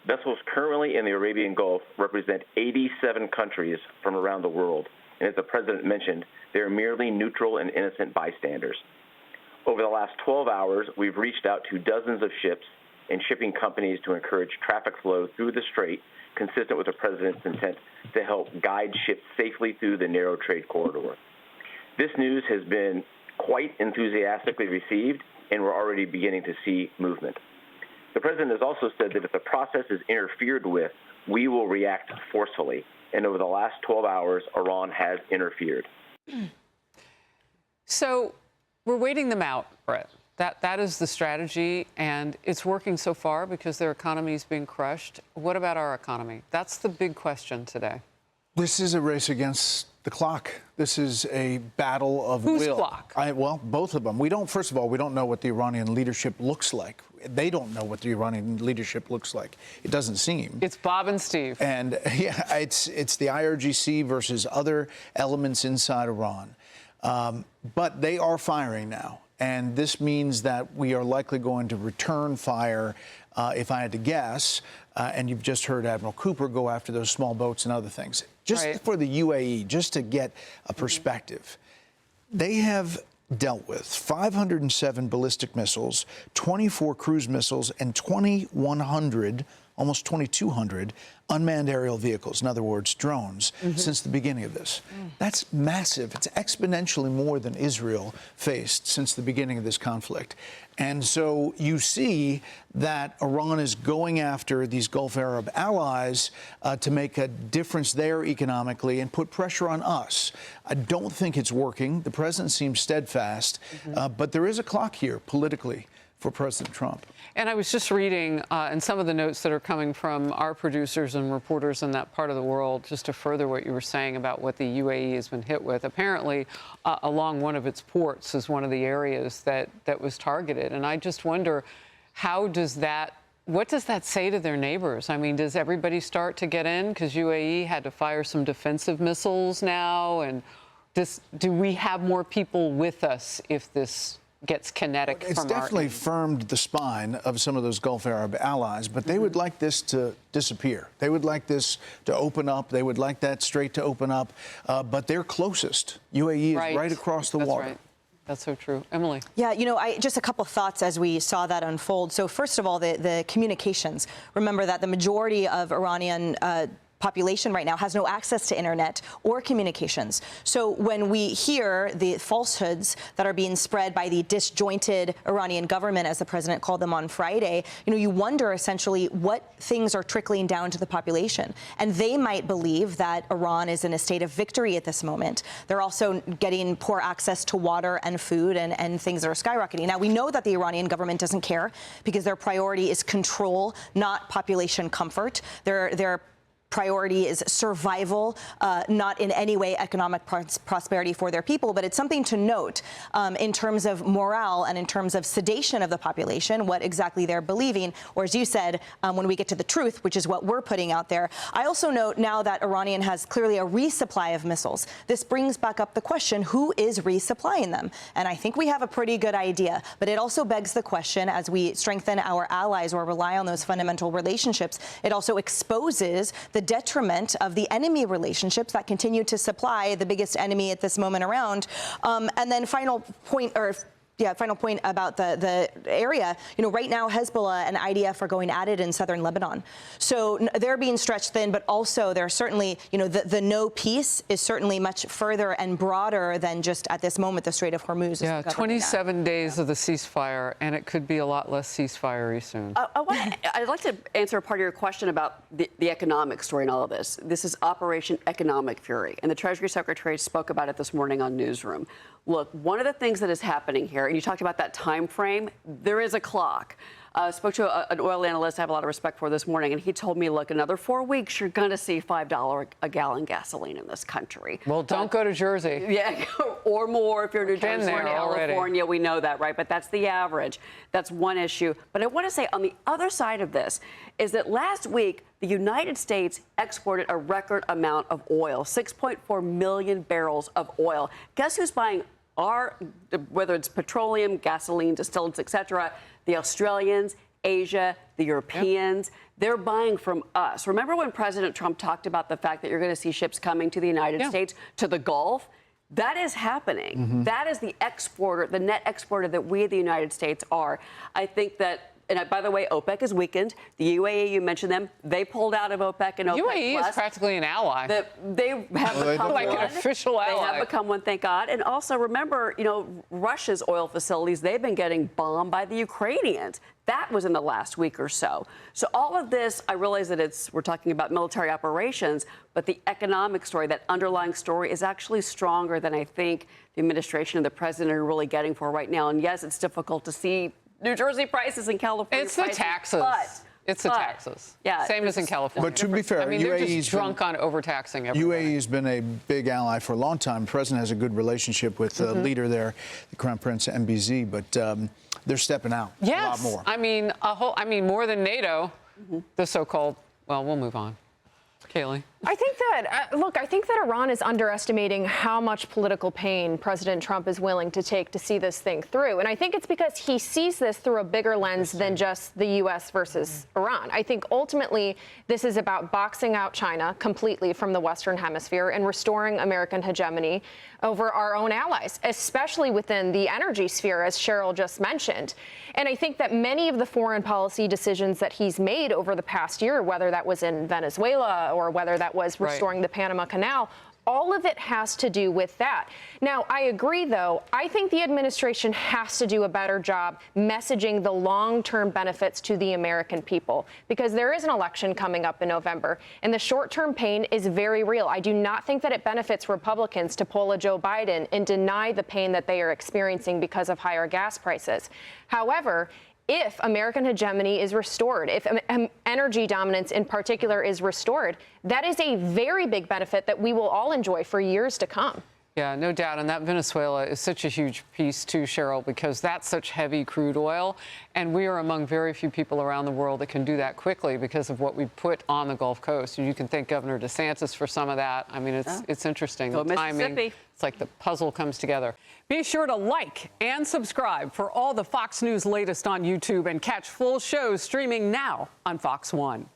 Vessels currently in the Arabian Gulf represent 87 countries from around the world, and as the president mentioned, they are merely neutral and innocent bystanders. Over the last 12 hours, we've reached out to dozens of ships and shipping companies to encourage traffic flow through the strait, consistent with the president's intent to help guide ships safely through the narrow trade corridor. This news has been quite enthusiastically received, and we're already beginning to see movement. The president has also said that if the process is interfered with, we will react forcefully. And over the last 12 hours, Iran has interfered. So we're waiting them out, Bret. That is the strategy, and it's working so far because their economy is being crushed. What about our economy? That's the big question today. This is a race against the clock. This is a battle of will. Whose clock? Well, both of them. First of all, we don't know what the Iranian leadership looks like. They don't know what the Iranian leadership looks like. It doesn't seem. It's Bob and Steve. And yeah, it's the IRGC versus other elements inside Iran. But they are firing now. And this means that we are likely going to return fire, if I had to guess. And you've just heard Admiral Cooper go after those small boats and other things. Just right. For the UAE, just to get a perspective, they have dealt with 507 ballistic missiles, 24 cruise missiles, and 2,100, almost 2,200 unmanned aerial vehicles, in other words, drones, since the beginning of this. That's massive. It's exponentially more than Israel faced since the beginning of this conflict. And so you see that Iran is going after these Gulf Arab allies to make a difference there economically and put pressure on us. I don't think it's working. The president seems steadfast, but there is a clock here politically for President Trump. And I was just reading in some of the notes that are coming from our producers and reporters in that part of the world, just to further what you were saying about what the UAE has been hit with. Apparently, along one of its ports is one of the areas that was targeted. And I just wonder, what does that say to their neighbors? I mean, does everybody start to get in? Because UAE had to fire some defensive missiles now. And do we have more people with us if this gets kinetic from our end? It's definitely firmed the spine of some of those Gulf Arab allies, but they would like this to disappear. They would like this to open up. They would like that strait to open up. But they're closest. UAE is right across the water. Right. That's so true. Emily. Yeah, just a couple thoughts as we saw that unfold. So first of all, the communications. Remember that the majority of Iranian population right now has no access to internet or communications. So when we hear the falsehoods that are being spread by the disjointed Iranian government, as the president called them on Friday, you wonder essentially what things are trickling down to the population. And they might believe that Iran is in a state of victory at this moment. They're also getting poor access to water and food, and things are skyrocketing. Now, we know that the Iranian government doesn't care because their priority is control, not population comfort. Their priority is survival, not in any way economic prosperity for their people. But it's something to note in terms of morale and in terms of sedation of the population, what exactly they're believing, or as you said, when we get to the truth, which is what we're putting out there. I also note now that Iranian has clearly a resupply of missiles. This brings back up the question, who is resupplying them? And I think we have a pretty good idea. But it also begs the question, as we strengthen our allies or rely on those fundamental relationships, it also exposes the detriment of the enemy relationships that continue to supply the biggest enemy at this moment around. And then final point about the area. Right now, Hezbollah and IDF are going at it in southern Lebanon. So they're being stretched thin, but also they're certainly, the no peace is certainly much further and broader than just at this moment the Strait of Hormuz. Yeah, 27 days of the ceasefire, and it could be a lot less ceasefire-y soon. I'd like to answer a part of your question about the economic story in all of this. This is Operation Economic Fury, and the Treasury Secretary spoke about it this morning on Newsroom. Look, one of the things that is happening here, and you talked about that time frame, there is a clock. Spoke to an oil analyst I have a lot of respect for this morning, and he told me, look, another 4 weeks, you're going to see $5 a gallon gasoline in this country. Well, don't go to Jersey. Yeah, or more if you're in New Jersey or California. We know that, right? But that's the average. That's one issue. But I want to say on the other side of this is that last week, the United States exported a record amount of oil, 6.4 million barrels of oil. Guess who's buying whether it's petroleum, gasoline, distillates, et cetera, the Australians, Asia, the Europeans. They're buying from us. Remember when President Trump talked about the fact that you're going to see ships coming to the United States, to the Gulf? That is happening. That is the exporter, the net exporter that we, the United States, are. I think that. And by the way, OPEC is weakened. The UAE, you mentioned them. They pulled out of OPEC and OPEC UAE Plus. is practically an ally. They have become like one. an official ally. They have become one, thank God. And also remember, Russia's oil facilities, they've been getting bombed by the Ukrainians. That was in the last week or so. So all of this, I realize that we're talking about military operations, but the economic story, that underlying story, is actually stronger than I think the administration and the president are really getting for right now. And yes, it's difficult to see New Jersey prices and California it's prices. The taxes. It's the taxes. Yeah, same as in California. But to be fair, I mean, they're just drunk on overtaxing everybody. UAE has been a big ally for a long time. The president has a good relationship with the leader there, the Crown Prince MBZ, but they're stepping out a lot more. I mean, more than NATO, the so-called. Well, we'll move on. Kaylee. I think that, I think that Iran is underestimating how much political pain President Trump is willing to take to see this thing through. And I think it's because he sees this through a bigger lens than just the U.S. versus Iran. I think ultimately this is about boxing out China completely from the Western Hemisphere and restoring American hegemony over our own allies, especially within the energy sphere, as Cheryl just mentioned. And I think that many of the foreign policy decisions that he's made over the past year, whether that was in Venezuela or whether that was restoring the Panama Canal, all of it has to do with that. Now, I agree, though. I think the administration has to do a better job messaging the long-term benefits to the American people, because there is an election coming up in November, and the short-term pain is very real. I do not think that it benefits Republicans to pull a Joe Biden and deny the pain that they are experiencing because of higher gas prices. However, if American hegemony is restored, if energy dominance in particular is restored, that is a very big benefit that we will all enjoy for years to come. Yeah, no doubt. And that Venezuela is such a huge piece, too, Cheryl, because that's such heavy crude oil. And we are among very few people around the world that can do that quickly because of what we put on the Gulf Coast. And you can thank Governor DeSantis for some of that. I mean, it's interesting. Go the timing. Mississippi. It's like the puzzle comes together. Be sure to like and subscribe for all the Fox News latest on YouTube and catch full shows streaming now on Fox One.